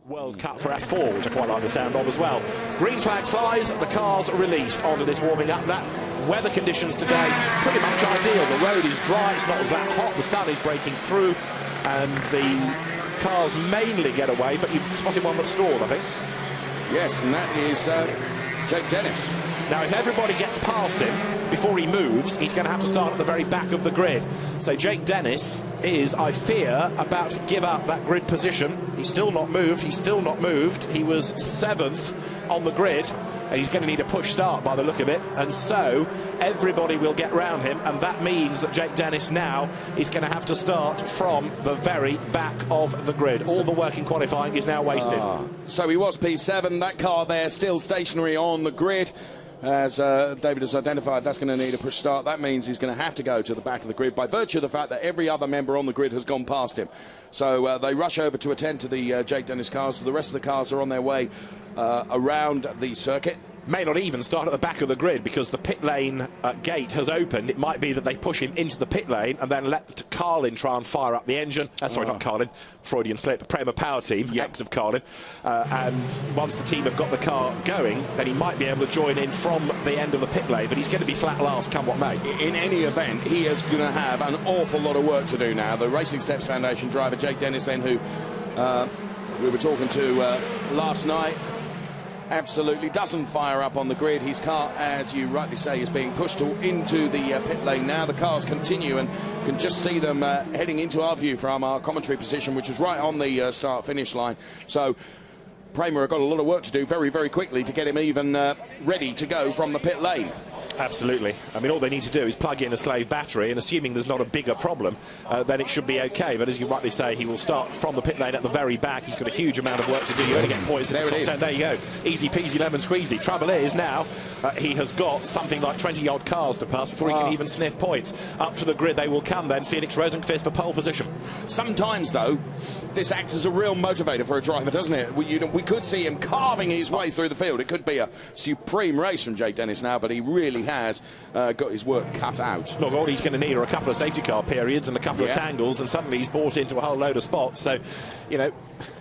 World Cup for F4, which I quite like the sound of as well. Green flag flies, the cars released onto this warming up. That weather conditions today pretty much ideal. The road is dry, it's not that hot, the sun is breaking through, and the cars mainly get away, but you've spotted one that's stalled, I think. Yes, and that is Jake Dennis. Now, if everybody gets past him before he moves, he's going to have to start at the very back of the grid. So Jake Dennis is, I fear, about to give up that grid position. He's still not moved. He's still not moved. He was 7th on the grid. And he's going to need a push start by the look of it, and so everybody will get round him, and that means that Jake Dennis now is going to have to start from the very back of the grid. All the work in qualifying is now wasted. So he was P7, that car there still stationary on the grid. As David has identified, that's going to need a push start. That means he's going to have to go to the back of the grid by virtue of the fact that every other member on the grid has gone past him. So they rush over to attend to the Jake Dennis cars. So the rest of the cars are on their way around the circuit. May not even start at the back of the grid because the pit lane gate has opened. It might be that they push him into the pit lane and then let Carlin try and fire up the engine. Sorry, not Carlin, Freudian slip, Prema Power Team, ex of Carlin. And once the team have got the car going, then he might be able to join in from the end of the pit lane, but he's going to be flat last, come what may. In any event, he is going to have an awful lot of work to do now. The Racing Steps Foundation driver, Jake Dennis, then, who we were talking to last night, absolutely doesn't fire up on the grid. His car, as you rightly say, is being pushed into the pit lane now. The cars continue, and can just see them heading into our view from our commentary position, which is right on the start-finish line. So Prema have got a lot of work to do very, very quickly to get him even ready to go from the pit lane. Absolutely. I mean, all they need to do is plug in a slave battery, and assuming there's not a bigger problem, then it should be okay. But as you rightly say, he will start from the pit lane at the very back. He's got a huge amount of work to do. You only get points in the top 10. There you go. Easy peasy lemon squeezy. Trouble is now he has got something like 20-odd cars to pass before he can even sniff points. Up to the grid they will come then. Felix Rosenqvist for pole position. Sometimes, though, this acts as a real motivator for a driver, doesn't it? We could see him carving his way through the field. It could be a supreme race from Jake Dennis now, but he really has got his work cut out. Look, all he's going to need are a couple of safety car periods and a couple of tangles, and suddenly he's bought into a whole load of spots. So, you know,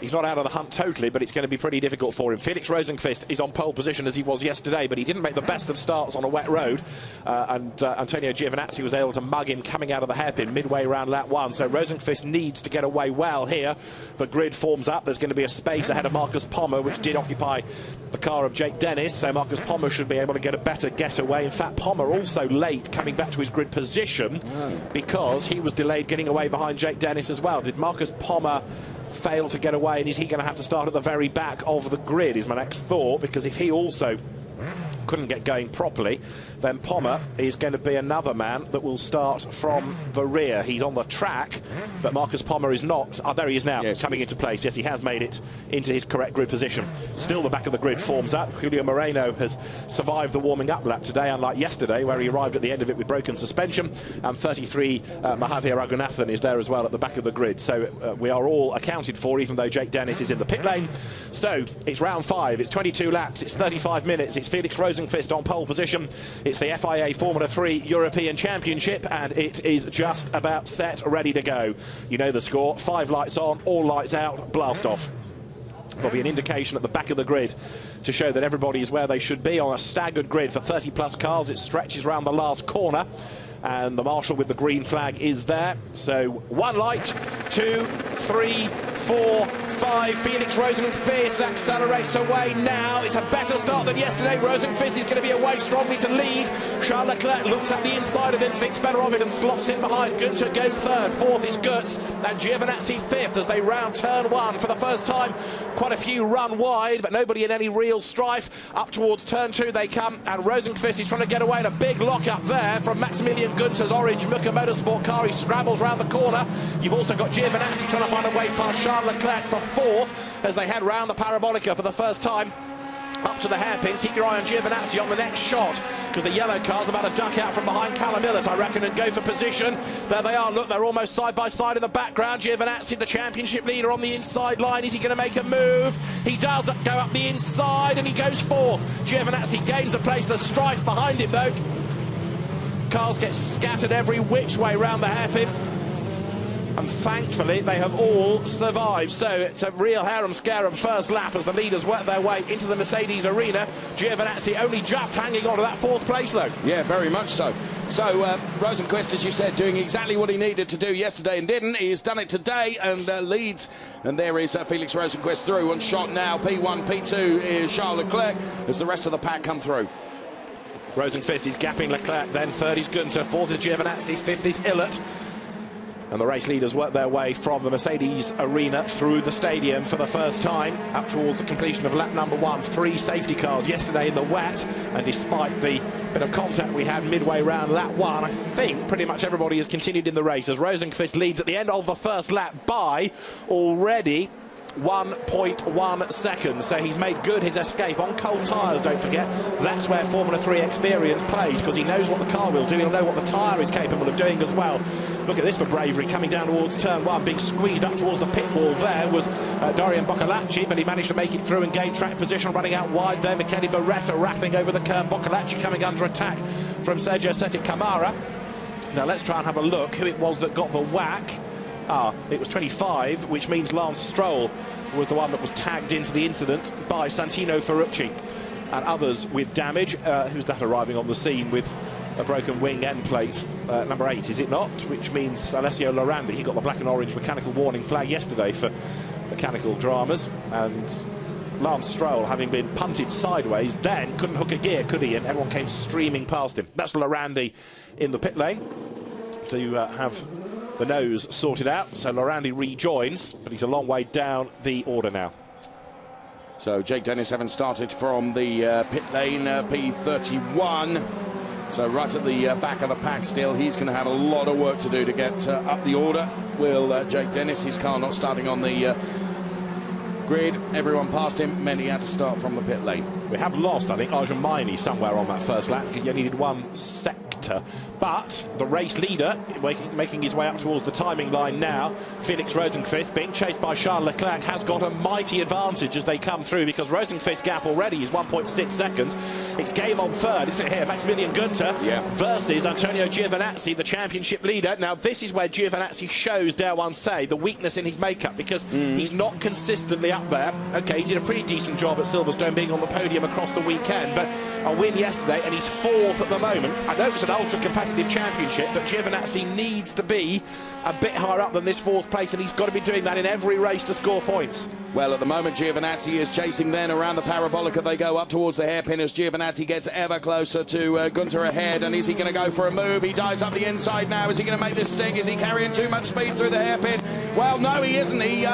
he's not out of the hunt totally, but it's going to be pretty difficult for him. Felix Rosenqvist is on pole position as he was yesterday, but he didn't make the best of starts on a wet road, and Antonio Giovinazzi was able to mug him coming out of the hairpin midway around lap 1. So Rosenqvist needs to get away well here. The grid forms up. There's going to be a space ahead of Marcus Pommer, which did occupy the car of Jake Dennis, so Marcus Pommer should be able to get a better getaway. In fact, Pommer also late coming back to his grid position because he was delayed getting away behind Jake Dennis as well. Did Marcus Pommer fail to get away, and is he going to have to start at the very back of the grid is my next thought, because if he also couldn't get going properly, then Pommer is going to be another man that will start from the rear. He's on the track, but Marcus Pommer is not. Oh, there he is now, coming into place. Yes, he has made it into his correct grid position. Still the back of the grid forms up. Julio Moreno has survived the warming up lap today, unlike yesterday, where he arrived at the end of it with broken suspension. And F.3 Mahavir Raghunathan is there as well at the back of the grid. So we are all accounted for, even though Jake Dennis is in the pit lane. So it's round 5, it's 22 laps, it's 35 minutes, it's Felix Rosenqvist on pole position. It's the FIA Formula 3 European Championship, and it is just about set, ready to go. You know the score, 5 lights on, all lights out, blast off. There'll be an indication at the back of the grid to show that everybody is where they should be on a staggered grid for 30-plus cars. It stretches around the last corner, and the marshal with the green flag is there. So 1 light, 2, 3, 4, 5. Felix Rosenqvist accelerates away now. It's a better start than yesterday. Rosenqvist is going to be away strongly to lead. Charles Leclerc looks at the inside of him, thinks better of it, and slots in behind. Günther goes 3rd, 4th is Götz, and Giovinazzi 5th as they round turn 1 for the first time. Quite a few run wide, but nobody in any real strife. Up towards turn 2 they come, and Rosenqvist is trying to get away, and a big lock up there from Maximilian Günther's orange Muka Motorsport car. He scrambles round the corner. You've also got Giovinazzi trying to find a way past Charles Leclerc for 4th as they head round the Parabolica for the first time. Up to the hairpin. Keep your eye on Giovinazzi on the next shot, because the yellow car's about to duck out from behind Callum Millett, I reckon, and go for position. There they are. Look, they're almost side by side in the background. Giovinazzi, the championship leader, on the inside line. Is he going to make a move? He does go up the inside, and he goes 4th. Giovinazzi gains a place. There's strife behind him, though. Cars get scattered every which way round the hairpin. and thankfully they have all survived. So it's a real harem-scarum first lap as the leaders work their way into the Mercedes arena. Giovinazzi only just hanging on to that 4th place, though. Yeah, very much so. So Rosenqvist, as you said, doing exactly what he needed to do yesterday and didn't. He's done it today and leads. And there is Felix Rosenqvist through on shot now. P1, P2 is Charles Leclerc as the rest of the pack come through. Rosenqvist is gapping Leclerc, then 3rd is Gunter, 4th is Giovinazzi, 5th is Ilott. And the race leaders work their way from the Mercedes arena through the stadium for the first time up towards the completion of lap number 1. 3 safety cars yesterday in the wet, and despite the bit of contact we had midway round lap 1, I think pretty much everybody has continued in the race as Rosenqvist leads at the end of the first lap by already 1.1 seconds. So he's made good his escape on cold tyres, don't forget. That's where Formula 3 experience plays, because he knows what the car will do, he'll know what the tyre is capable of doing as well. Look at this for bravery, coming down towards turn 1, being squeezed up towards the pit wall there was Dorian Boccolacci, but he managed to make it through and gain track position, running out wide there. Michele Beretta rattling over the curb, Boccolacci coming under attack from Sergio Sette Camara. Now let's try and have a look who it was that got the whack. It was 25, which means Lance Stroll was the one that was tagged into the incident by Santino Ferrucci. And others with damage. Who's that arriving on the scene with a broken wing end plate? Number 8, is it not? Which means Alessio Lorandi. He got the black and orange mechanical warning flag yesterday for mechanical dramas. And Lance Stroll, having been punted sideways, then couldn't hook a gear, could he? And everyone came streaming past him. That's Lorandi in the pit lane to have the nose sorted out. So Lorandi rejoins, but he's a long way down the order now. So Jake Dennis having started from the pit lane, P31. So right at the back of the pack still. He's going to have a lot of work to do to get up the order. Will Jake Dennis, his car not starting on the grid. Everyone past him meant he had to start from the pit lane. We have lost, I think, Arjun Maini somewhere on that first lap. He only needed 1 sector. But the race leader, making his way up towards the timing line now, Felix Rosenqvist, being chased by Charles Leclerc, has got a mighty advantage as they come through, because Rosenqvist's gap already is 1.6 seconds. It's game on 3rd, isn't it here? Maximilian Gunter versus Antonio Giovinazzi, the championship leader. Now, this is where Giovinazzi shows, dare one say, the weakness in his makeup, because he's not consistently up there. OK, he did a pretty decent job at Silverstone, being on the podium across the weekend, but a win yesterday, and he's 4th at the moment. I know it's an ultra-competitive championship, but Giovinazzi needs to be a bit higher up than this 4th place, and he's got to be doing that in every race to score points. Well, at the moment, Giovinazzi is chasing then around the parabolica. They go up towards the hairpin as Giovinazzi gets ever closer to Gunter ahead. And is he going to go for a move? He dives up the inside now. Is he going to make this stick? Is he carrying too much speed through the hairpin? Well, no, he isn't. He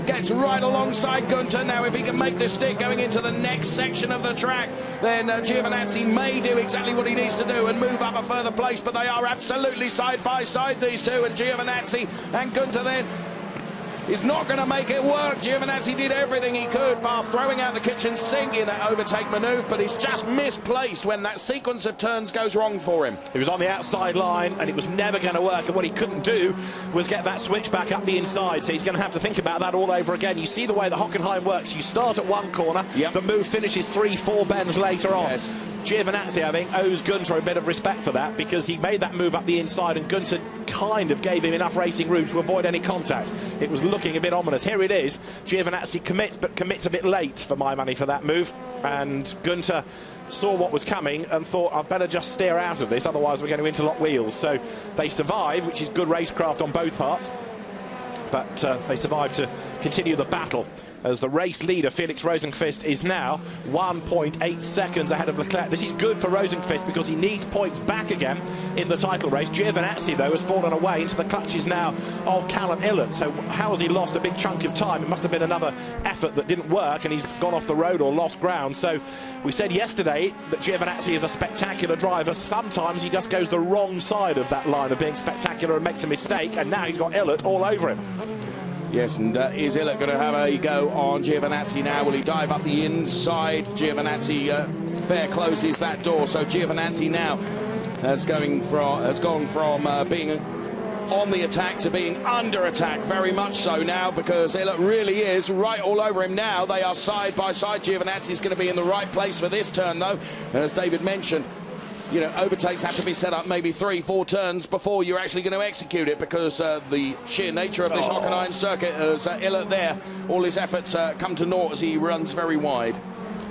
gets right alongside Gunter. Now, if he can make this stick going into the next section of the track, then Giovinazzi may do exactly what he needs to do and move up a further place. But they are absolutely side by side, these two. And Giovinazzi and Gunter then is not going to make it work. Giovinazzi did everything he could by throwing out the kitchen sink in that overtake manoeuvre, but he's just misplaced when that sequence of turns goes wrong for him. He was on the outside line and it was never going to work, and what he couldn't do was get that switch back up the inside, so he's going to have to think about that all over again. You see the way the Hockenheim works. You start at one corner, the move finishes 3-4 bends later on. Yes. Giovinazzi, I think, owes Gunter a bit of respect for that, because he made that move up the inside and Gunter kind of gave him enough racing room to avoid any contact. It was looking a bit ominous. Here it is. Giovinazzi commits, but commits a bit late for my money for that move. And Gunter saw what was coming and thought, I'd better just steer out of this, otherwise we're going to interlock wheels. So they survive, which is good racecraft on both parts. But they survived to continue the battle, as the race leader, Felix Rosenqvist, is now 1.8 seconds ahead of Leclerc. This is good for Rosenqvist because he needs points back again in the title race. Giovinazzi, though, has fallen away into the clutches now of Callum Ilott. So how has he lost a big chunk of time? It must have been another effort that didn't work and he's gone off the road or lost ground. So we said yesterday that Giovinazzi is a spectacular driver. Sometimes he just goes the wrong side of that line of being spectacular and makes a mistake, and now he's got Ilott all over him. Yes, and is Ilott going to have a go on Giovinazzi now? Will he dive up the inside? Giovinazzi fair closes that door, so Giovinazzi now has gone from being on the attack to being under attack, very much so now, because Ilott really is right all over him now. They are side by side. Giovinazzi is going to be in the right place for this turn, though, as David mentioned. you know, overtakes have to be set up maybe 3-4 turns before you're actually going to execute it, because the sheer nature of this Hockenheim circuit, as Illert there, all his efforts come to naught as he runs very wide.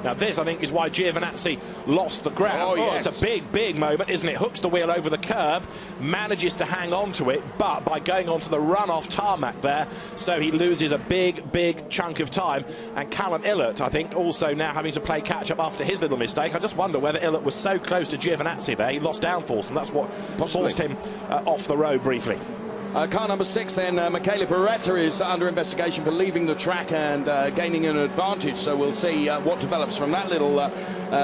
Now this, I think, is why Giovinazzi lost the ground. Oh, yes. It's a big, big moment, isn't it? Hooks the wheel over the curb, manages to hang on to it, but by going onto the run-off tarmac there, so he loses a big, big chunk of time. And Callum Illert, I think, also now having to play catch-up after his little mistake. I just wonder whether Illert was so close to Giovinazzi there, he lost downforce, and that's what forced him off the road briefly. Car number 6 then, Michele Beretta, is under investigation for leaving the track and gaining an advantage, so we'll see what develops from that little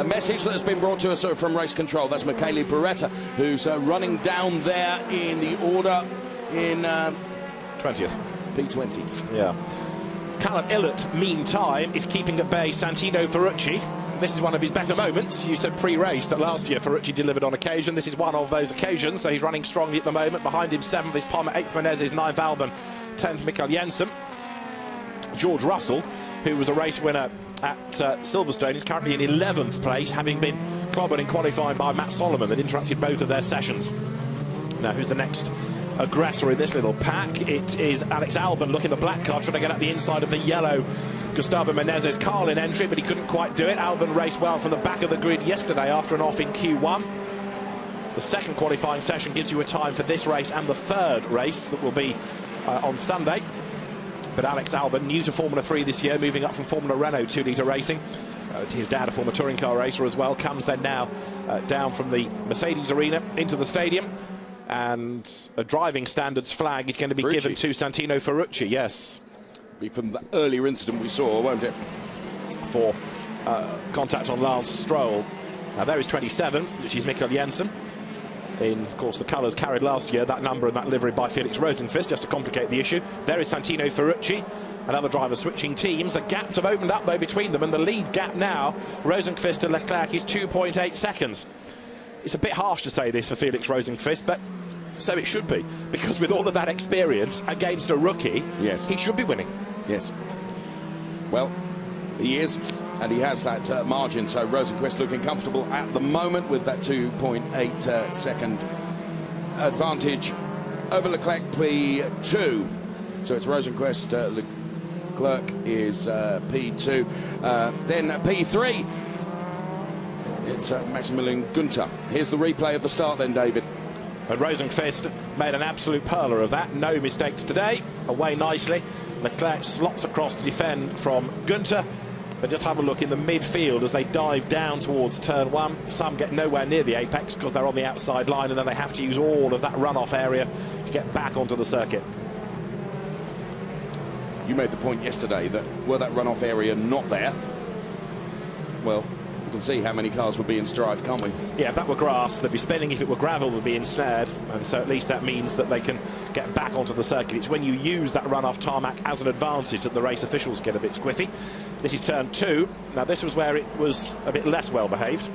message that has been brought to us from race control. That's Michele Beretta, who's running down there in the order in 20th. P20. Yeah. Callum Illert, meantime, is keeping at bay Santino Ferrucci. This is one of his better moments. You said pre-race that last year Ferrucci delivered on occasion. This is one of those occasions, so he's running strongly at the moment. Behind him, 7th is Palmer, 8th Menezes, 9th Albon, 10th Mikael Jensen. George Russell, who was a race winner at Silverstone, is currently in 11th place, having been clobbered in qualifying by Matt Solomon that interrupted both of their sessions. Now, who's the next aggressor in this little pack? It is Alex Albon looking the black car, trying to get at the inside of the yellow Gustavo Menezes car in entry, but he couldn't quite do it. Albon raced well from the back of the grid yesterday after an off in Q1. The second qualifying session gives you a time for this race and the third race that will be on Sunday. But Alex Albon, new to Formula 3 this year, moving up from Formula Renault 2-litre racing. His dad, a former touring car racer as well, comes then now down from the Mercedes arena into the stadium. And a driving standards flag is going to be given to Santino Ferrucci, yes. Be from the earlier incident we saw, won't it? For contact on Lance Stroll. Now there is 27, which is Mikael Jensen. In, of course, the colours carried last year, that number and that livery by Felix Rosenqvist, just to complicate the issue. There is Santino Ferrucci, another driver switching teams. The gaps have opened up, though, between them, and the lead gap now, Rosenqvist and Leclerc, is 2.8 seconds. It's a bit harsh to say this for Felix Rosenqvist, but so it should be, because with all of that experience against a rookie, yes, he should be winning. Yes. Well, he is, and he has that margin, so Rosenqvist looking comfortable at the moment with that 2.8 second advantage over Leclerc P2. So it's Rosenqvist, Leclerc is P2, then P3. It's Maximilian Günther. Here's the replay of the start then, David. And Rosenqvist made an absolute perler of that. No mistakes today. Away nicely. Leclerc slots across to defend from Günther. But just have a look in the midfield as they dive down towards turn 1. Some get nowhere near the apex because they're on the outside line, and then they have to use all of that runoff area to get back onto the circuit. You made the point yesterday that were that runoff area not there, well, we can see how many cars would be in strife, can't we? Yeah, if that were grass, they'd be spinning. If it were gravel, they'd be ensnared. And so at least that means that they can get back onto the circuit. It's when you use that runoff tarmac as an advantage that the race officials get a bit squiffy. This is turn 2. Now, this was where it was a bit less well behaved.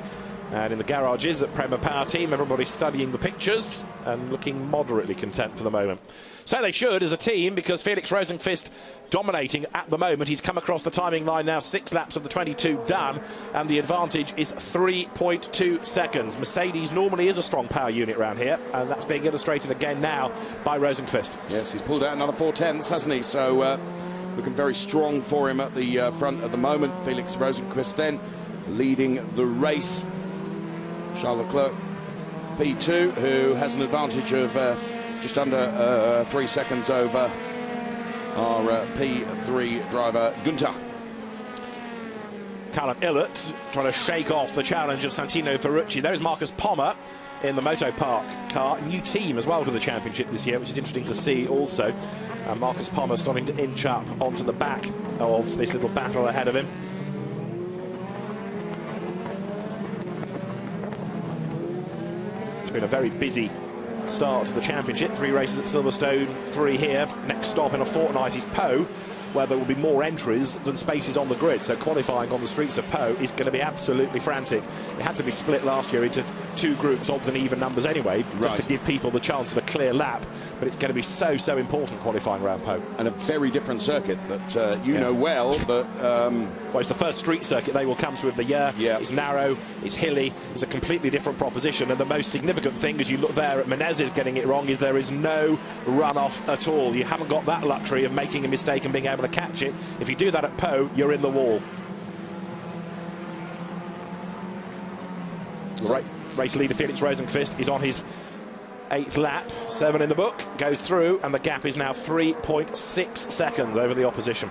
And in the garages at Prema Power Team, everybody's studying the pictures and looking moderately content for the moment. So they should as a team, because Felix Rosenqvist dominating at the moment. He's come across the timing line now, 6 laps of the 22 done, and the advantage is 3.2 seconds. Mercedes normally is a strong power unit around here, and that's being illustrated again now by Rosenqvist. Yes, he's pulled out another 4/10, hasn't he? So looking very strong for him at the front at the moment. Felix Rosenqvist then leading the race. Charles Leclerc, P2, who has an advantage of just under 3 seconds over our P3 driver, Günther. Callum Illert trying to shake off the challenge of Santino Ferrucci. There's Marcus Pommer in the Moto Park car. New team as well to the championship this year, which is interesting to see also. Marcus Pommer starting to inch up onto the back of this little battle ahead of him. It's been a very busy start to the championship. 3 races at Silverstone, 3 here. Next stop in a fortnight is Po, where there will be more entries than spaces on the grid. So qualifying on the streets of Po is going to be absolutely frantic. It had to be split last year into two groups, odds and even numbers anyway, just to give people the chance of a clear lap. But it's going to be so important qualifying round Po. And a very different circuit that you know well, but... well, it's the first street circuit they will come to of the year. It's narrow, it's hilly, it's a completely different proposition. And the most significant thing, as you look there at Menezes getting it wrong, is there is no runoff at all. You haven't got that luxury of making a mistake and being able to catch it. If you do that at Po, you're in the wall. Right. Race leader Felix Rosenqvist is on his 8th lap, 7 in the book, goes through, and the gap is now 3.6 seconds over the opposition.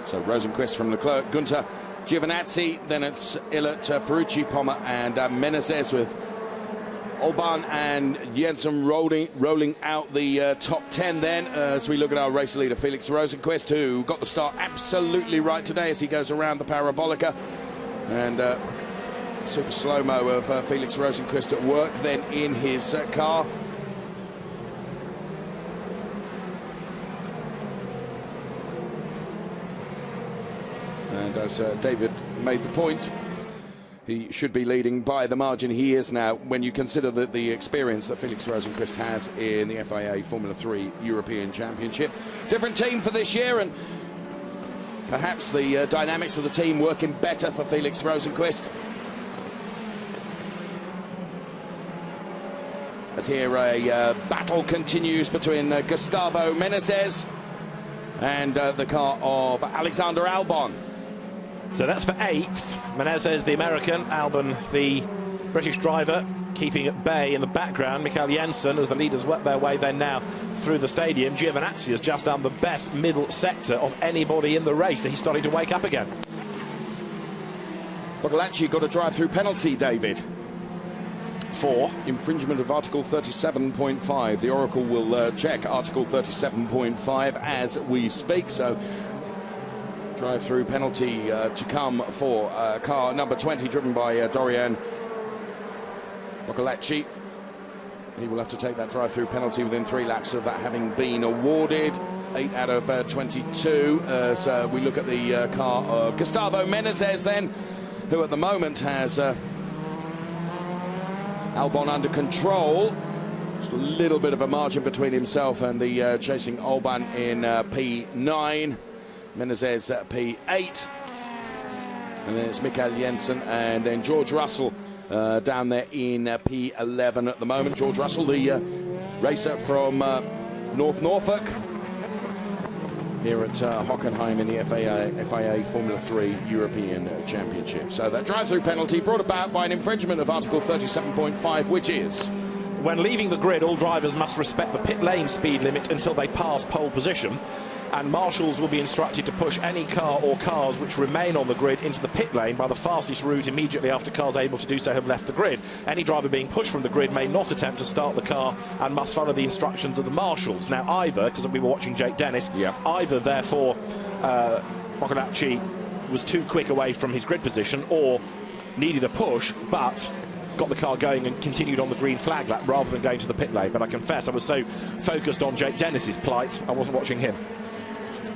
So Rosenqvist from Leclerc, Gunter, Giovinazzi, then it's Illert, Ferrucci, Pommer and Menezes, with Olban and Jensen rolling out the top 10 then, as we look at our race leader Felix Rosenqvist, who got the start absolutely right today as he goes around the Parabolica. And super slow-mo of Felix Rosenqvist at work then in his car. And as David made the point, he should be leading by the margin he is now, when you consider the experience that Felix Rosenqvist has in the FIA Formula 3 European Championship. Different team for this year, and perhaps the dynamics of the team working better for Felix Rosenqvist. As here a battle continues between Gustavo Menezes and the car of Alexander Albon. So that's for 8th. Menezes, the American, Albon, the British driver, keeping at bay in the background. Mikael Jensen, as the leaders work their way then now through the stadium. Giovinazzi has just done the best middle sector of anybody in the race. He's starting to wake up again. Boccolacci got a drive-through penalty, David. For infringement of Article 37.5. The Oracle will check Article 37.5 as we speak. So drive-through penalty to come for car number 20, driven by Dorian Boccolacci. He will have to take that drive-through penalty within 3 laps of that having been awarded. 8 out of 22. So we look at the car of Gustavo Menezes then, who at the moment has Albon under control. Just a little bit of a margin between himself and the chasing Albon in P9. Menezes at P8. And then it's Mikael Jensen and then George Russell down there in P11 at the moment. George Russell, the racer from North Norfolk, here at Hockenheim in the FIA Formula 3 European Championship. So that drive-through penalty brought about by an infringement of Article 37.5, which is... when leaving the grid, all drivers must respect the pit lane speed limit until they pass pole position, and marshals will be instructed to push any car or cars which remain on the grid into the pit lane by the fastest route immediately after cars able to do so have left the grid. Any driver being pushed from the grid may not attempt to start the car and must follow the instructions of the marshals. Now either, because we were watching Jake Dennis, either therefore Boccolacci was too quick away from his grid position or needed a push, but got the car going and continued on the green flag lap rather than going to the pit lane. But I confess I was so focused on Jake Dennis's plight I wasn't watching him.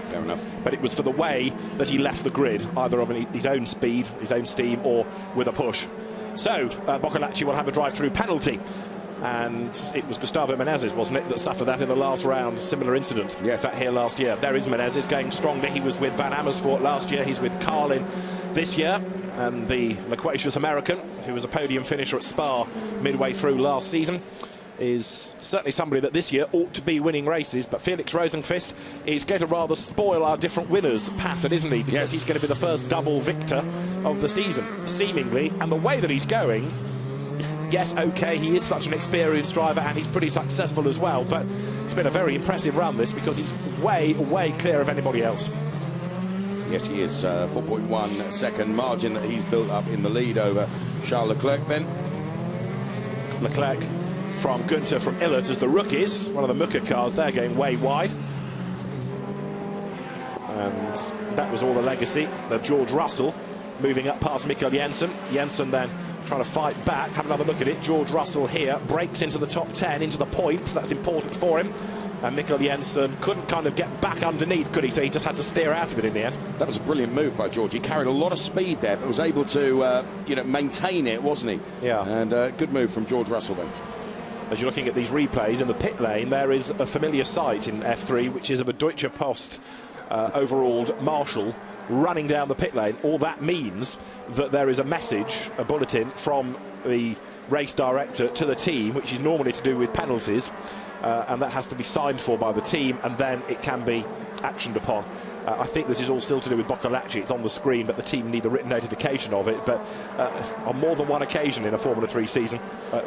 Fair enough. But it was for the way that he left the grid, either of his own speed, his own steam, or with a push. So Boccolacci will have a drive-through penalty, and it was Gustavo Menezes, wasn't it, that suffered that in the last round, similar incident. Yes. Back here last year. There is Menezes going stronger. He was with Van Amersfoort last year. He's with Carlin this year, and the loquacious American, who was a podium finisher at Spa midway through last season, is certainly somebody that this year ought to be winning races. But Felix Rosenqvist is going to rather spoil our different winners pattern, isn't he? Because he's going to be the first double victor of the season, seemingly. And the way that he's going, yes, OK, he is such an experienced driver and he's pretty successful as well. But it's been a very impressive run, this, because he's way, way clear of anybody else. Yes, he is. 4.1 second margin that he's built up in the lead over Charles Leclerc then. Leclerc from Gunter from Illert as the rookies. One of the Mucker cars, they're going way wide. And that was all the legacy of George Russell moving up past Mikael Jensen. Jensen then trying to fight back. Have another look at it. George Russell here breaks into the top 10, into the points. That's important for him. And Mikkel Jensen couldn't kind of get back underneath, could he? So he just had to steer out of it in the end. That was a brilliant move by George. He carried a lot of speed there, but was able to, maintain it, wasn't he? Yeah. And good move from George Russell then. As you're looking at these replays in the pit lane, there is a familiar sight in F3, which is of a Deutsche Post overalled marshal running down the pit lane. All that means that there is a message, a bulletin from the race director to the team, which is normally to do with penalties, and that has to be signed for by the team, and then it can be actioned upon. I think this is all still to do with Boccolacci. It's on the screen, but the team need a written notification of it. But on more than one occasion in a Formula 3 season,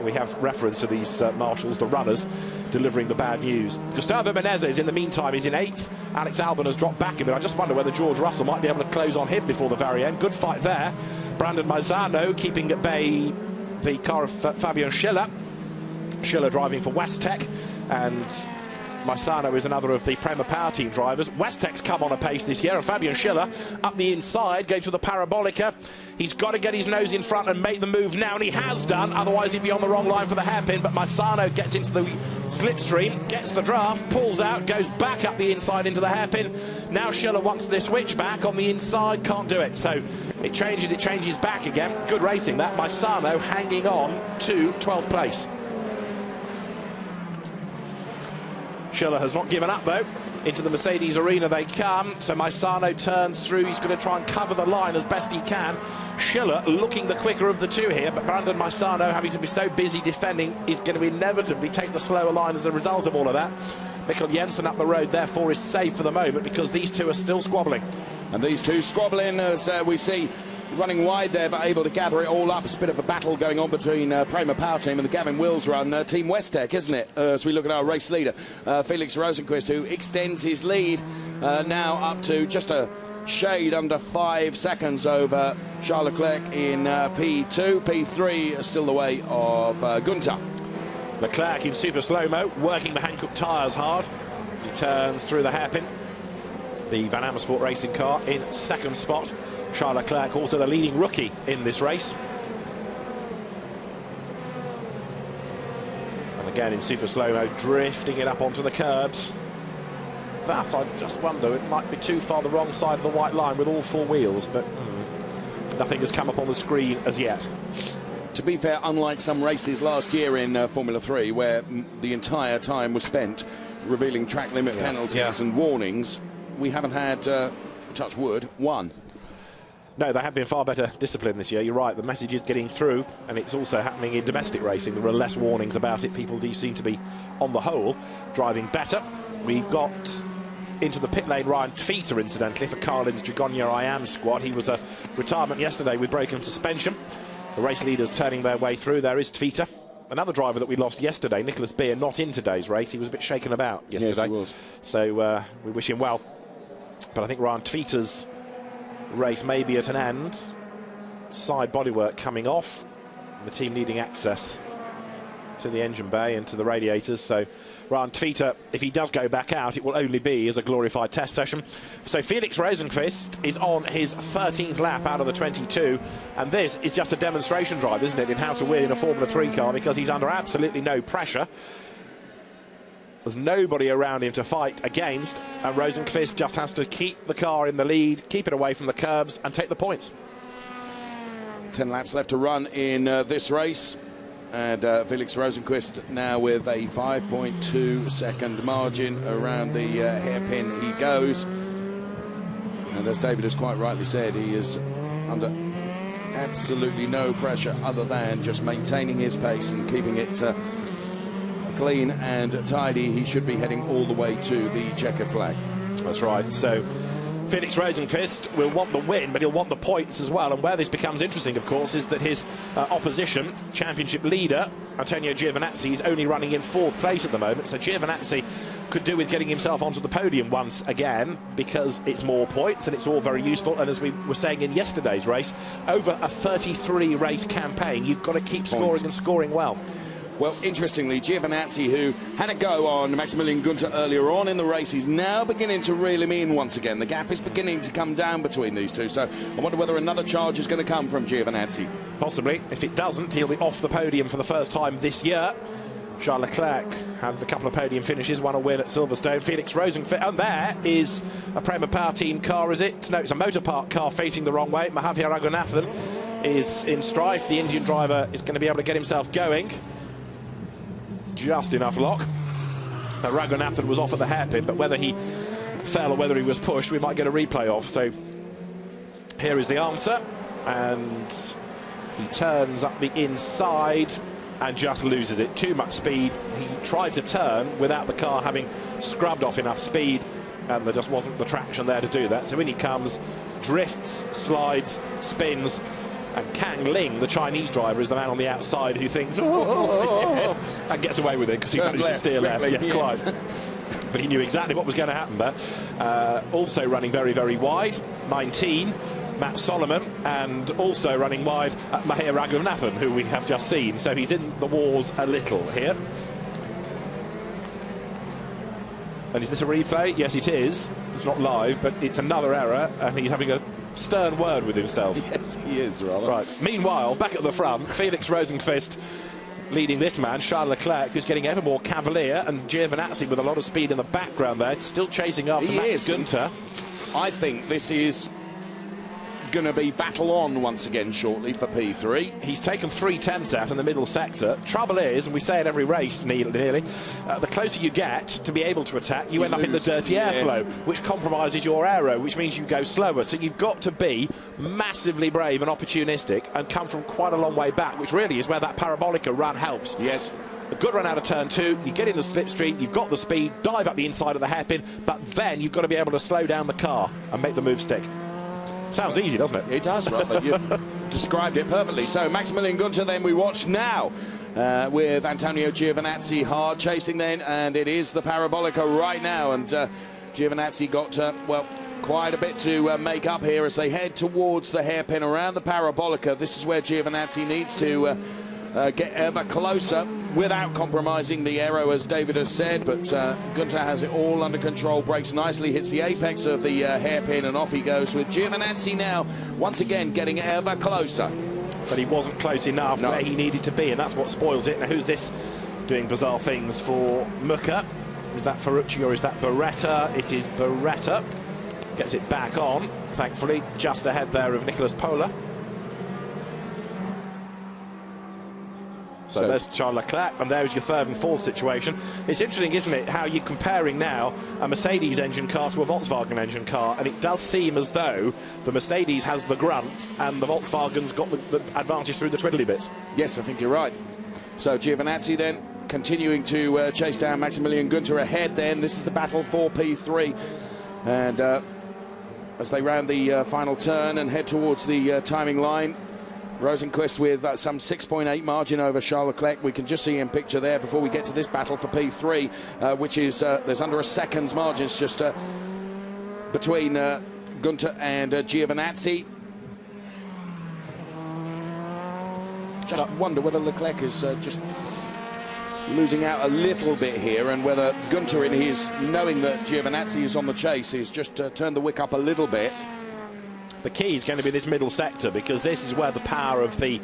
we have reference to these marshals, the runners, delivering the bad news. Gustavo Menezes, in the meantime, is in 8th. Alex Albon has dropped back a bit. I just wonder whether George Russell might be able to close on him before the very end. Good fight there. Brandon Maizano keeping at bay the car of Fabian Schiller. Schiller driving for Westtech, and Maizano is another of the Prema Power Team drivers. Westtech's come on a pace this year, and Fabian Schiller up the inside, going to the Parabolica. He's got to get his nose in front and make the move now, and he has done, otherwise he'd be on the wrong line for the hairpin. But Maizano gets into the slipstream, gets the draft, pulls out, goes back up the inside into the hairpin. Now Schiller wants the switch back on the inside, can't do it. So it changes back again. Good racing that. Maizano hanging on to 12th place. Schiller has not given up, though. Into the Mercedes arena they come. So Maizano turns through. He's going to try and cover the line as best he can. Schiller looking the quicker of the two here, but Brandon Maizano, having to be so busy defending, is going to inevitably take the slower line as a result of all of that. Mikkel Jensen up the road, therefore, is safe for the moment because these two are still squabbling. And these two squabbling, as we see, running wide there, but able to gather it all up. It's a bit of a battle going on between Prema Power Team and the Gavin Wills run, Team Westtech, isn't it? As we look at our race leader, Felix Rosenqvist, who extends his lead now up to just a shade under 5 seconds over Charles Leclerc in P2. P3 still the way of Gunther. Leclerc in super slow-mo, working the Hankook tyres hard as he turns through the hairpin. The Van Amersfoort racing car in 2nd spot. Charles Leclerc, also the leading rookie in this race. And again in super slow-mo, drifting it up onto the curbs. That, I just wonder, it might be too far the wrong side of the white line with all 4 wheels, but nothing has come up on the screen as yet. To be fair, unlike some races last year in Formula 3, where the entire time was spent revealing track limit penalties and warnings, we haven't had, touch wood, one. No, they have been far better disciplined this year. You're right, the message is getting through, and it's also happening in domestic racing. There are less warnings about it. People do seem to be, on the whole, driving better. We got into the pit lane Ryan Tveter, incidentally, for Carlin's Dragonia I Am squad. He was a retirement yesterday with broken suspension. The race leaders turning their way through. There is Tveter. Another driver that we lost yesterday, Nicholas Beer, not in today's race. He was a bit shaken about yesterday. Yes, he was. So we wish him well. But I think Ryan Tveter's race may be at an end. Side bodywork coming off. The team needing access to the engine bay and to the radiators. So Ryan Tveter, if he does go back out, it will only be as a glorified test session. So Felix Rosenqvist is on his 13th lap out of the 22. And this is just a demonstration drive, isn't it, in how to win in a Formula 3 car, because he's under absolutely no pressure. There's nobody around him to fight against, and Rosenqvist just has to keep the car in the lead, keep it away from the curbs, and take the points. 10 laps left to run in this race, and Felix Rosenqvist now with a 5.2 second margin around the hairpin he goes. And as David has quite rightly said, he is under absolutely no pressure other than just maintaining his pace and keeping it clean and tidy. He should be heading all the way to the checkered flag. That's right. So Felix Rosenqvist will want the win, but he'll want the points as well. And where this becomes interesting, of course, is that his opposition, championship leader, Antonio Giovinazzi, is only running in 4th place at the moment. So Giovinazzi could do with getting himself onto the podium once again, because it's more points and it's all very useful. And as we were saying in yesterday's race, over a 33 race campaign, you've got to keep scoring and scoring well. Well, interestingly, Giovinazzi, who had a go on Maximilian Gunther earlier on in the race, is now beginning to reel him in once again. The gap is beginning to come down between these two, so I wonder whether another charge is going to come from Giovinazzi. Possibly. If it doesn't, he'll be off the podium for the first time this year. Charles Leclerc had a couple of podium finishes, won a win at Silverstone. Felix Rosenqvist, and there is a Prema Power Team car, is it? No, it's a Motor Park car facing the wrong way. Mahavir Raghunathan is in strife. The Indian driver is going to be able to get himself going. Just enough lock. Raghunathan was off at the hairpin, but whether he fell or whether he was pushed, we might get a replay of. So here is the answer, and he turns up the inside and just loses it. Too much speed. He tried to turn without the car having scrubbed off enough speed, and there just wasn't the traction there to do that. So in he comes, drifts, slides, spins, and Kang Ling, the Chinese driver, is the man on the outside who thinks, oh, yes, and gets away with it because he managed to steer left. Yeah, quite. But he knew exactly what was going to happen there. Also running very, very wide, 19. Matt Solomon, and also running wide Mahavir Raghunathan, who we have just seen. So he's in the wars a little here. And is this a replay? Yes, it is. It's not live, but it's another error, and he's having a stern word with himself. Yes, he is, rather. Right. Meanwhile, back at the front, Felix Rosenqvist leading this man, Charles Leclerc, who's getting ever more cavalier, and Giovinazzi with a lot of speed in the background there, still chasing after Max Günther. I think this is going to be battle on once again shortly for P3. He's taken 3/10 out in the middle sector. Trouble is, and we say it every race nearly, the closer you get to be able to attack, you end up in the dirty airflow, which compromises your aero, which means you go slower. So you've got to be massively brave and opportunistic and come from quite a long way back, which really is where that Parabolica run helps. Yes. A good run out of turn 2, you get in the slipstream, you've got the speed, dive up the inside of the hairpin, but then you've got to be able to slow down the car and make the move stick. Sounds easy, doesn't it? It does, rather. You've described it perfectly. So Maximilian Günther then we watch now with Antonio Giovinazzi hard chasing then, and it is the Parabolica right now, and Giovinazzi got, well, quite a bit to make up here as they head towards the hairpin around the Parabolica. This is where Giovinazzi needs to get ever closer without compromising the aero, as David has said, but Günther has it all under control, brakes nicely, hits the apex of the hairpin, and off he goes with Giovinazzi now once again getting ever closer. But he wasn't close enough where he needed to be, and that's what spoils it. Now who's this doing bizarre things for Mucca? Is that Ferrucci or is that Beretta? It is Beretta. Gets it back on, thankfully, just ahead there of Nicolas Pola. So there's Charles Leclerc, and there's your third and fourth situation. It's interesting, isn't it, how you're comparing now a Mercedes engine car to a Volkswagen engine car, and it does seem as though the Mercedes has the grunt and the Volkswagen's got the advantage through the twiddly bits. Yes, I think you're right. So Giovinazzi then continuing to chase down Maximilian Günther ahead then. This is the battle for P3. And as they round the final turn and head towards the timing line, Rosenqvist with some 6.8 margin over Charles Leclerc. We can just see him picture there before we get to this battle for P3, which is there's under a second's margin. It's just between Günther and Giovinazzi. Just wonder whether Leclerc is just losing out a little bit here, and whether Günther, in his knowing that Giovinazzi is on the chase, is just turned the wick up a little bit. The key is going to be this middle sector, because this is where the power of the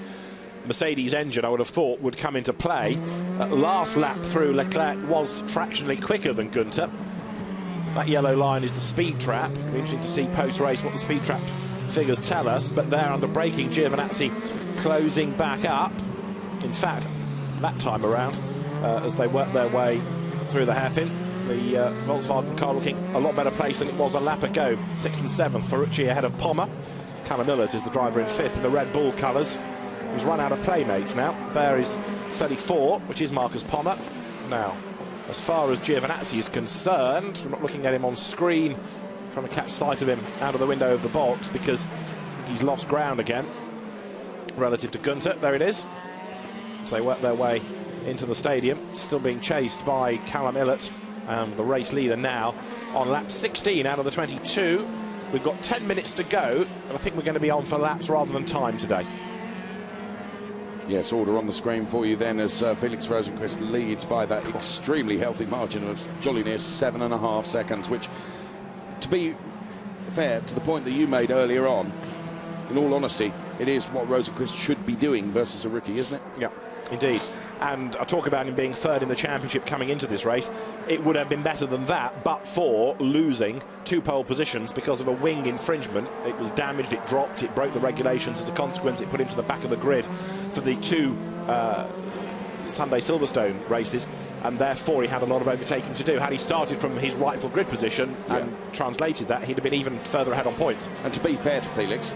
Mercedes engine, I would have thought, would come into play. Last lap through, Leclerc was fractionally quicker than Günther. That yellow line is the speed trap. It'll be interesting to see post-race what the speed trap figures tell us, but there under braking, Giovinazzi closing back up. In fact, that time around, as they work their way through the hairpin, the Volkswagen car looking a lot better place than it was a lap ago. 6th and 7th, Ferrucci ahead of Pommer. Callum Millett is the driver in 5th in the Red Bull colours. He's run out of playmates now. There is 34, which is Marcus Pommer. Now, as far as Giovinazzi is concerned, we're not looking at him on screen, trying to catch sight of him out of the window of the box, because he's lost ground again relative to Günther. There it is. As they work their way into the stadium, still being chased by Callum Millett. The race leader now on lap 16 out of the 22. We've got 10 minutes to go, and I think we're going to be on for laps rather than time today. Yes, order on the screen for you then, as Felix Rosenqvist leads by that extremely healthy margin of jolly near 7.5 seconds, which, to be fair to the point that you made earlier on, in all honesty, it is what Rosenqvist should be doing versus a rookie, isn't it? Yeah, indeed. And I talk about him being third in the championship coming into this race. It would have been better than that, but for losing 2 pole positions because of a wing infringement. It was damaged, it dropped, it broke the regulations. As a consequence, it put him to the back of the grid for the 2 Sunday Silverstone races, and therefore he had a lot of overtaking to do. Had he started from his rightful grid position and translated that, he'd have been even further ahead on points. And to be fair to Felix,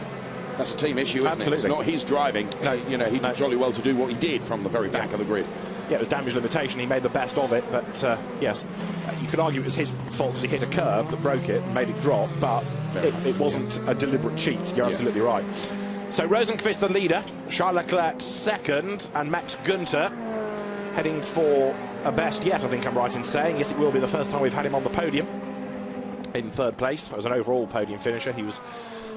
that's a team issue, isn't it? It's not his driving. No, you know, he did jolly well to do what he did from the very back of the grid. Yeah, it was damage limitation. He made the best of it, but yes, you could argue it was his fault because he hit a curb that broke it and made it drop, but it wasn't a deliberate cheat. You're absolutely right. So Rosenqvist the leader, Charles Leclerc second, and Max Günther heading for a best yet, I think I'm right in saying. Yes, it will be the first time we've had him on the podium in third place as an overall podium finisher. He was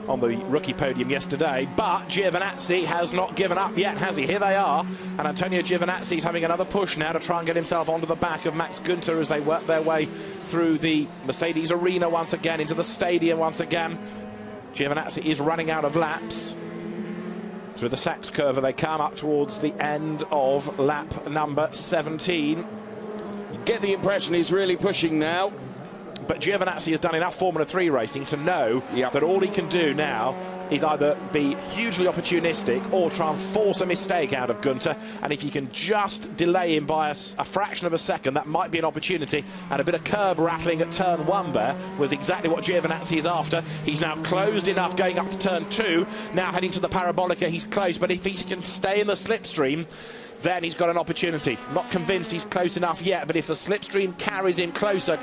on the rookie podium yesterday, but Giovinazzi has not given up yet, has he? Here they are, and Antonio Giovinazzi is having another push now to try and get himself onto the back of Max Günther as they work their way through the Mercedes arena once again, into the stadium once again. Giovinazzi is running out of laps. Through the Sachs curve they come up towards the end of lap number 17. You get the impression he's really pushing now. But Giovinazzi has done enough Formula 3 racing to know that all he can do now is either be hugely opportunistic or try and force a mistake out of Günther. And if you can just delay him by a fraction of a second, that might be an opportunity. And a bit of curb rattling at turn 1 there was exactly what Giovinazzi is after. He's now closed enough going up to turn 2. Now heading to the parabolica, he's close. But if he can stay in the slipstream, then he's got an opportunity. Not convinced he's close enough yet, but if the slipstream carries him closer,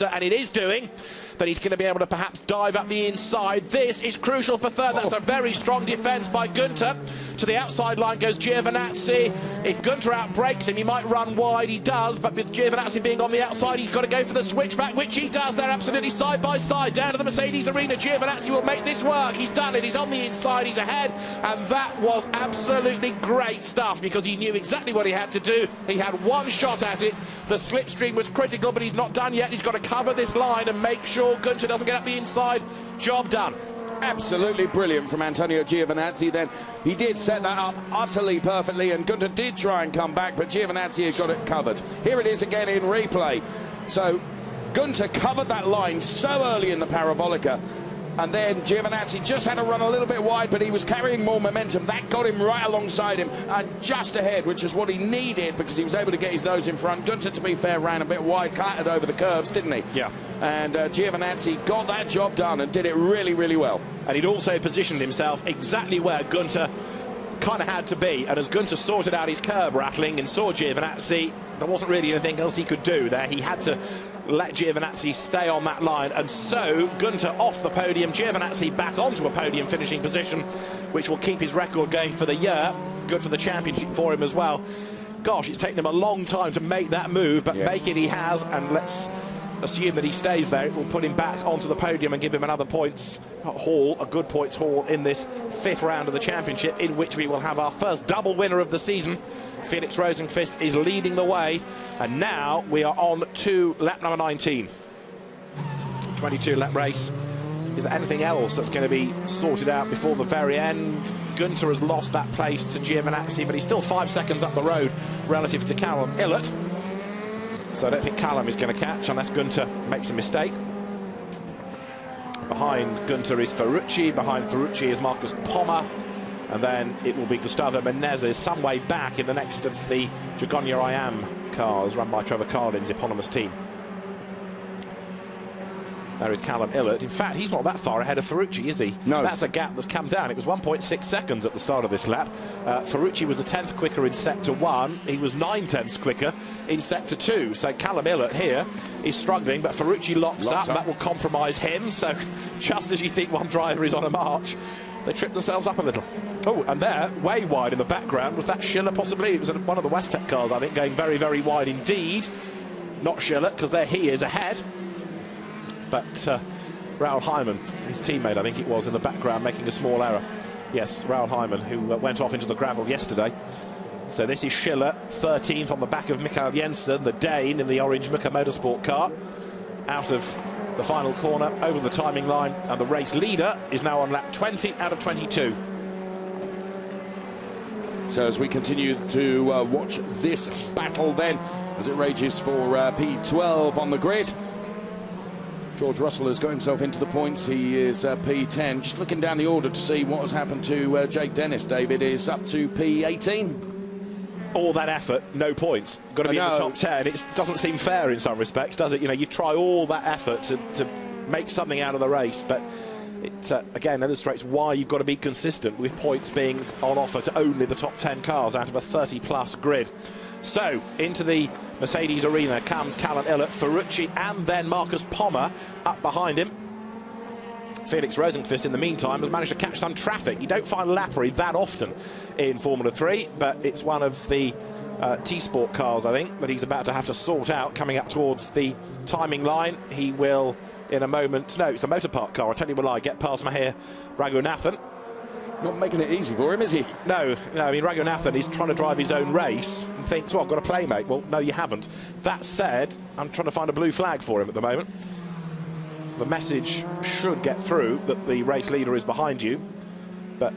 and it is doing, then he's going to be able to perhaps dive up the inside. This is crucial for third. That's a very strong defence by Günther. To the outside line goes Giovinazzi. If Günther outbreaks him, he might run wide. He does, but with Giovinazzi being on the outside, he's got to go for the switchback, which he does. They're absolutely side by side down to the Mercedes arena. Giovinazzi will make this work. He's done it. He's on the inside. He's ahead, and that was absolutely great stuff because he knew exactly what he had to do. He had one shot at it. The slipstream was critical, but he's not done yet. He's got to cover this line and make sure Günther doesn't get up the inside. Job done. Absolutely brilliant from Antonio Giovinazzi then. He did set that up utterly perfectly, and Günther did try and come back, but Giovinazzi had got it covered. Here it is again in replay. So Günther covered that line so early in the parabolica, and then Giovinazzi just had to run a little bit wide, but he was carrying more momentum. That got him right alongside him and just ahead, which is what he needed because he was able to get his nose in front. Günther, to be fair, ran a bit wide, clattered over the curbs, didn't he? Yeah. And Giovinazzi got that job done and did it really, really well. And he'd also positioned himself exactly where Günther kind of had to be. And as Günther sorted out his curb rattling and saw Giovinazzi, there wasn't really anything else he could do there. He had to let Giovinazzi stay on that line, and so Günther off the podium, Giovinazzi back onto a podium finishing position, which will keep his record going for the year. Good for the championship for him as well. Gosh, it's taken him a long time to make that move, but make it he has, and let's assume that he stays there. It will put him back onto the podium and give him another points haul, a good points haul in this 5th round of the championship, in which we will have our first double winner of the season. Felix Rosenqvist is leading the way, and now we are on to lap number 19. 22 lap race. Is there anything else that's going to be sorted out before the very end? Günther has lost that place to Giovinazzi, but he's still 5 seconds up the road relative to Callum Ilott. So I don't think Callum is going to catch unless Günther makes a mistake. Behind Günther is Ferrucci. Behind Ferrucci is Marcus Pommer. And then it will be Gustavo Menezes some way back in the next of the Jagonia I Am cars run by Trevor Carlin's eponymous team. There is Callum Ilott. In fact, he's not that far ahead of Ferrucci, is he? No. That's a gap that's come down. It was 1.6 seconds at the start of this lap. Ferrucci was a 10th quicker in Sector 1. He was 9/10ths quicker in Sector 2. So Callum Ilott here is struggling, but Ferrucci locks up. That will compromise him. So just as you think one driver is on a march, they trip themselves up a little. Oh, and there, way wide in the background, was that Schiller possibly? It was one of the Westec cars, I think, going very, very wide indeed. Not Schiller, because there he is ahead. But Raoul Hyman, his teammate, I think it was, in the background, making a small error. Yes, Raoul Hyman, who went off into the gravel yesterday. So this is Schiller, 13th on the back of Mikael Jensen, the Dane in the orange Muka Motorsport car. Out of the final corner, over the timing line, and the race leader is now on lap 20 out of 22. So as we continue to watch this battle then, as it rages for P12 on the grid, George Russell has got himself into the points. He is P10. Just looking down the order to see what has happened to Jake Dennis. David is up to P18. All that effort, no points. Got to be in the top 10. It doesn't seem fair in some respects, does it? You know, you try all that effort to make something out of the race, but it, again, illustrates why you've got to be consistent with points being on offer to only the top 10 cars out of a 30-plus grid. So, into the Mercedes arena comes Callum Ilott, Ferrucci, and then Marcus Pommer up behind him. Felix Rosenqvist, in the meantime, has managed to catch some traffic. You don't find Lapri that often in Formula 3, but it's one of the T-Sport cars, I think, that he's about to have to sort out coming up towards the timing line. He will, in a moment... No, it's the Motor Park car. I'll tell you what, I get past Mahir Raghunathan. Not making it easy for him, is he? No, I mean, Raghunathan is trying to drive his own race and thinks, well, I've got a playmate. Well, no, you haven't. That said, I'm trying to find a blue flag for him at the moment. The message should get through that the race leader is behind you, but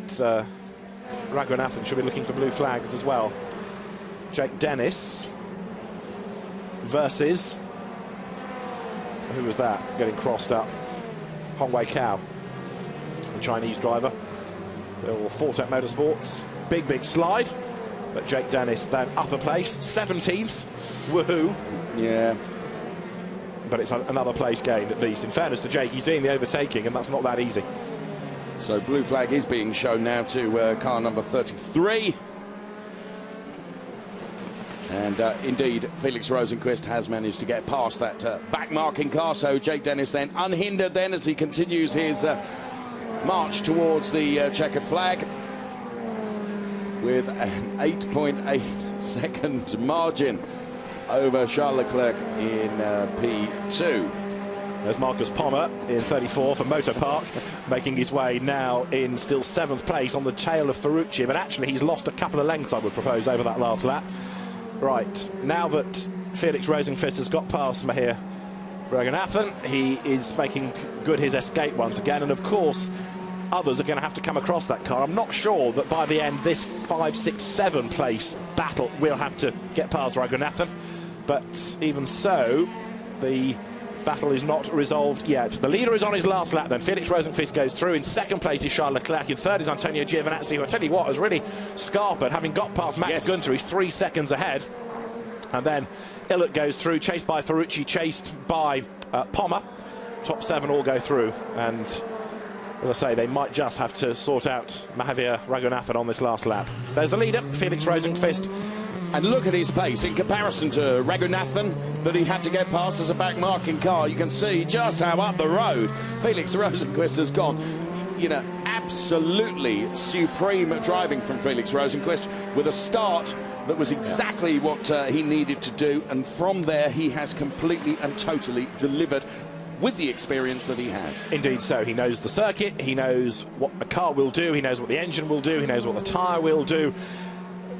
Raghunathan should be looking for blue flags as well. Jake Dennis versus... Who was that getting crossed up? Hongwei Cao, the Chinese driver. Or Fortec Motorsports. Big slide. But Jake Dennis then upper place, 17th. Woohoo. Yeah. But it's another place gained, at least. In fairness to Jake, he's doing the overtaking, and that's not that easy. So blue flag is being shown now to car number 33. And indeed, Felix Rosenqvist has managed to get past that back-marking car. So Jake Dennis then unhindered then as he continues his march towards the checkered flag with an 8.8 second margin over Charles Leclerc in P2. There's Marcus Pommer in 34 for Motor Park, making his way now in still 7th place on the tail of Ferrucci, but actually he's lost a couple of lengths, I would propose, over that last lap. Right, now that Felix Rosenqvist has got past Mahir Raghunathan, he is making good his escape once again, and of course others are going to have to come across that car. I'm not sure that by the end this 5, 6, 7 place battle will have to get past Raghunathan, but even so, the battle is not resolved yet. The leader is on his last lap then. Felix Rosenqvist goes through. In 2nd place is Charles Leclerc. In 3rd is Antonio Giovinazzi, who I tell you what has really scarpered, having got past Max Günther. He's 3 seconds ahead. And then Ilott goes through, chased by Ferrucci, chased by Pommer. Top 7 all go through, and as I say, they might just have to sort out Mahir Raghunathan on this last lap. There's the leader, Felix Rosenqvist. And look at his pace in comparison to Raghunathan that he had to get past as a back-marking car. You can see just how up the road Felix Rosenqvist has gone. You know, absolutely supreme driving from Felix Rosenqvist with a start that was exactly what he needed to do. And from there, he has completely and totally delivered with the experience that he has. Indeed so. He knows the circuit, he knows what a car will do, he knows what the engine will do, he knows what the tyre will do.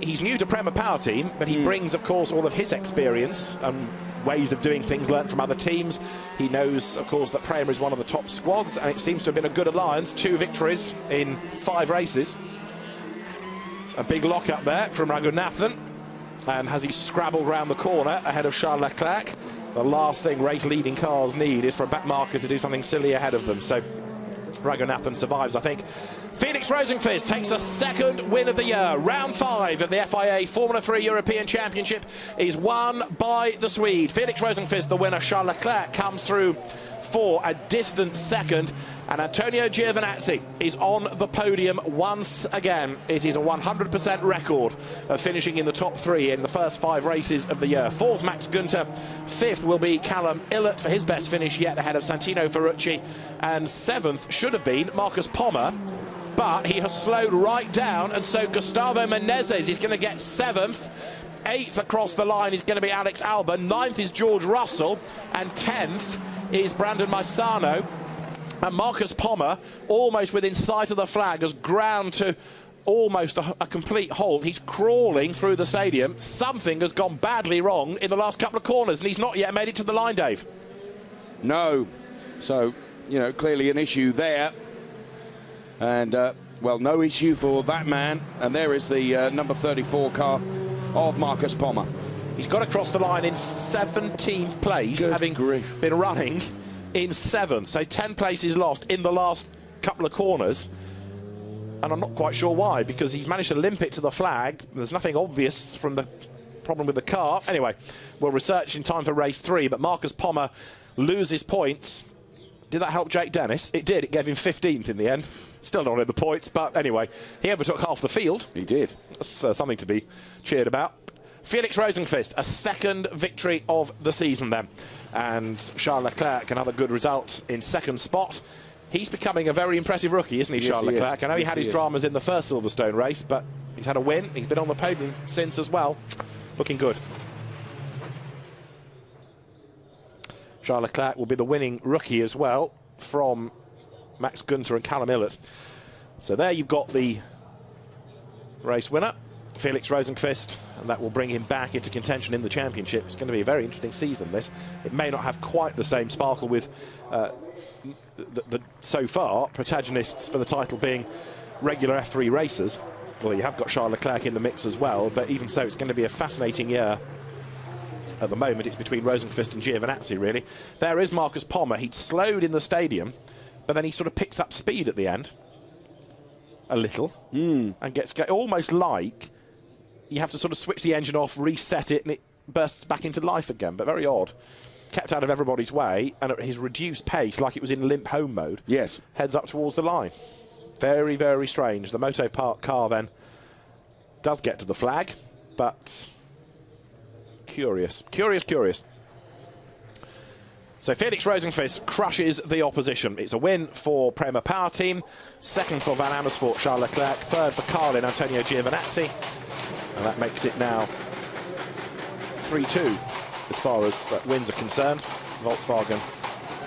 He's new to Prema Power Team, but he brings, of course, all of his experience and ways of doing things learnt from other teams. He knows, of course, that Prema is one of the top squads, and it seems to have been a good alliance. 2 victories in 5 races. A big lock up there from Raghunathan, and as he scrabbled round the corner ahead of Charles Leclerc, the last thing race-leading cars need is for a back marker to do something silly ahead of them. So Raghunathan survives, I think. Felix Rosenqvist takes a 2nd win of the year. Round 5 of the FIA Formula 3 European Championship is won by the Swede. Felix Rosenqvist, the winner. Charles Leclerc comes through for a distant 2nd. And Antonio Giovinazzi is on the podium once again. It is a 100% record of finishing in the top 3 in the first 5 races of the year. 4th, Max Günther. 5th will be Callum Ilott for his best finish yet, ahead of Santino Ferrucci. And 7th should have been Marcus Pommer, but he has slowed right down, and so Gustavo Menezes is going to get 7th. 8th across the line is going to be Alex Albon. 9th is George Russell, and 10th is Brandon Maisano. And Marcus Pommer, almost within sight of the flag, has ground to almost a complete halt. He's crawling through the stadium. Something has gone badly wrong in the last couple of corners, and he's not yet made it to the line, Dave. No. So, you know, clearly an issue there. And Well, no issue for that man. And there is the number 34 car of Marcus Pommer. He's got across the line in 17th place, Good having grief. been running in 7th. So 10 places lost in the last couple of corners. And I'm not quite sure why, because he's managed to limp it to the flag. There's nothing obvious from the problem with the car. Anyway, we'll research in time for race 3, but Marcus Pommer loses points. Did that help Jake Dennis? It did. It gave him 15th in the end. Still not in the points, but anyway, he overtook half the field. He did. That's something to be cheered about. Felix Rosenqvist, a 2nd victory of the season then. And Charles Leclerc, another good result in 2nd spot. He's becoming a very impressive rookie, isn't he, Yes, Charles he Leclerc? is. I know he Yes, had he his is. dramas in the first Silverstone race, but he's had a win. He's been on the podium since as well. Looking good. Charles Leclerc will be the winning rookie as well from Max Günther and Callum Ilott. So there you've got the race winner, Felix Rosenqvist, and that will bring him back into contention in the championship. It's going to be a very interesting season, this. It may not have quite the same sparkle with the so far protagonists for the title being regular F3 racers. Well, you have got Charles Leclerc in the mix as well, but even so, it's going to be a fascinating year. At the moment, it's between Rosenqvist and Giovinazzi, really. There is Marcus Pommer. He'd slowed in the stadium, but then he sort of picks up speed at the end. A little. And gets almost like you have to sort of switch the engine off, reset it, and it bursts back into life again. But very odd. Kept out of everybody's way, and at his reduced pace, like it was in limp home mode, Yes. heads up towards the line. Very, very strange. The Moto Park car then does get to the flag, but curious. Curious. So Felix Rosenqvist crushes the opposition. It's a win for Prema Power Team, 2nd for Van Amersfoort, Charles Leclerc, 3rd for Carlin, Antonio Giovinazzi, and that makes it now 3-2 as far as wins are concerned, Volkswagen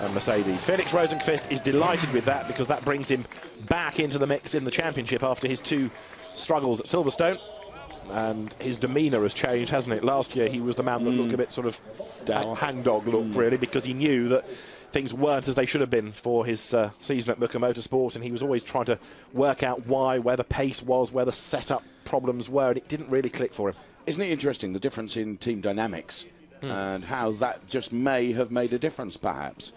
and Mercedes. Felix Rosenqvist is delighted with that because that brings him back into the mix in the championship after his 2 struggles at Silverstone. And his demeanour has changed, hasn't it? Last year he was the man that looked a bit sort of hangdog look, really, because he knew that things weren't as they should have been for his season at Mooker Motorsport, and he was always trying to work out why, where the pace was, where the setup problems were, and it didn't really click for him. Isn't it interesting, the difference in team dynamics and how that just may have made a difference, perhaps?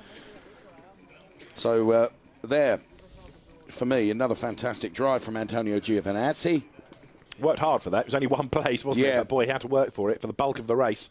So there, for me, another fantastic drive from Antonio Giovinazzi. Worked hard for that. It was only 1 place, wasn't it? But boy, he had to work for it for the bulk of the race.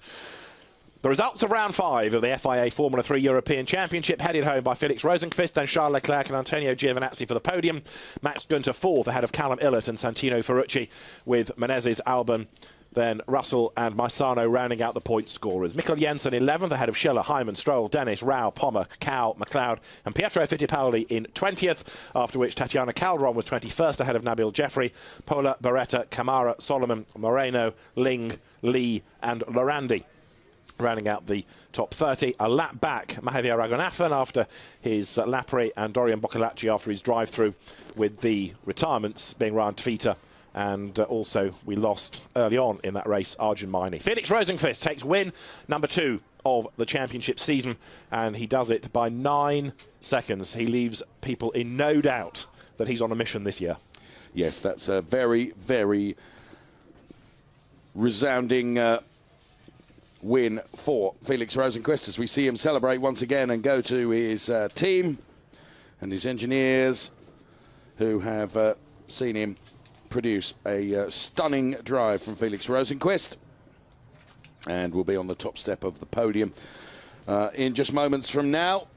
The results of round 5 of the FIA Formula 3 European Championship headed home by Felix Rosenqvist and Charles Leclerc and Antonio Giovinazzi for the podium. Max Günther 4th ahead of Callum Ilott and Santino Ferrucci, with Menezes, Albon, then Russell and Maisano rounding out the point scorers. Mikkel Jensen 11th ahead of Schiller, Hyman, Stroll, Dennis, Rao, Pommer, Cow, McLeod and Pietro Fittipaldi in 20th, after which Tatiana Calderon was 21st ahead of Nabil Jeffrey, Pola, Beretta, Camara, Solomon, Moreno, Ling, Lee and Lorandi. Rounding out the top 30, a lap back, Mahavir Raghunathan after his Lapri and Dorian Boccolacci after his drive-through, with the retirements being Ryan Tfita. And also, we lost early on in that race, Arjun Maini. Felix Rosenqvist takes win number 2 of the championship season, and he does it by 9 seconds. He leaves people in no doubt that he's on a mission this year. Yes, that's a very, very resounding win for Felix Rosenqvist as we see him celebrate once again and go to his team and his engineers who have seen him produce a stunning drive from Felix Rosenqvist, and will be on the top step of the podium in just moments from now.